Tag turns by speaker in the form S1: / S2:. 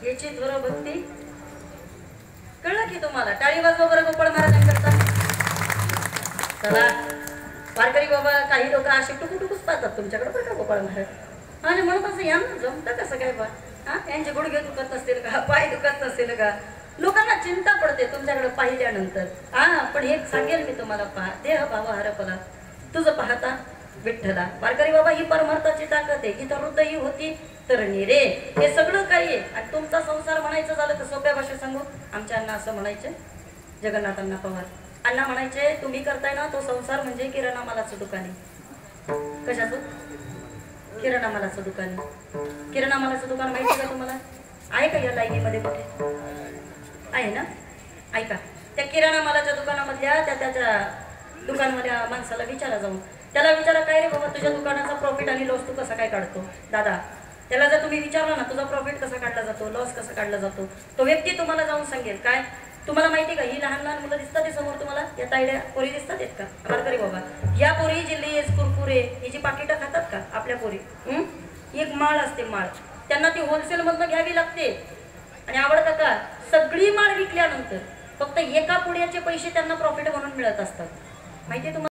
S1: याची थोर भक्ती कळलं की तुम्हाला? टाळी वाजवा बरं गोपाळ महाराजांकरता. चला वारकरी बाबा, काही लोक असे टुकूटुकूच पाहतात तुमच्याकडे बरं का गोपाळ महाराज. आणि म्हणत असं या ना जमतं कसं काय बा? हा, यांचे गुडघे दुखत नसतील का, पाय दुखत नसतील का? लोकांना चिंता पडते तुमच्याकडे पाहिल्यानंतर. हा, पण एक सांगेल मी तुम्हाला, पहा देह भाव हरपला तुझं पाहता विठ्ठला. वारकरी बाबा, ही परमार्थाची ताकद आहे. ही तर हृदयी होती तरणी रे, हे सगळं काही आहे. आणि तुमचा संसार म्हणायचं झालं तर सोप्या भाषेत सांगू, आमच्या अण्णा असं म्हणायचे, जगन्नाथ अण्णा पवार अण्णा म्हणायचे, तुम्ही करताय ना तो संसार म्हणजे किराणा मालाचं दुकान आहे. कशाचं? किराणा मालाचं दुकान आहे. किराणा मालाचं दुकान माहिती का तुम्हाला? आहे का या लाईनीमध्ये कुठे? आहे ना? ऐका, त्या किराणा मालाच्या दुकानामधल्या त्याच्या दुकानमधल्या माणसाला विचारा जाऊन, त्याला विचारा, काय रे बाबा तुझ्या दुकानाचा प्रॉफिट आणि लॉस तू कसा काय काढतो? दादा, त्याला जर तुम्ही विचारलं ना तुझा प्रॉफिट कसा काढला जातो, लॉस कसा काढला जातो, तो व्यक्ती तुम्हाला जाऊन सांगेल. काय तुम्हाला माहिती का, ही लहान लहान मुलं दिसतात ते समोर तुम्हाला, या तायड्या पोरी दिसतात आहेत का? वारकरी बाबा, या पोरी जे लेस कुरकुरे ही जी पाकिटं खातात का आपल्या पोरी, एक माळ असते, माळ त्यांना ती होलसेल मधनं घ्यावी लागते. आणि आवडतं का, सगळी माळ विकल्यानंतर फक्त एका पुड्याचे पैसे त्यांना प्रॉफिट म्हणून मिळत असतात. माहिती तुम्हाला?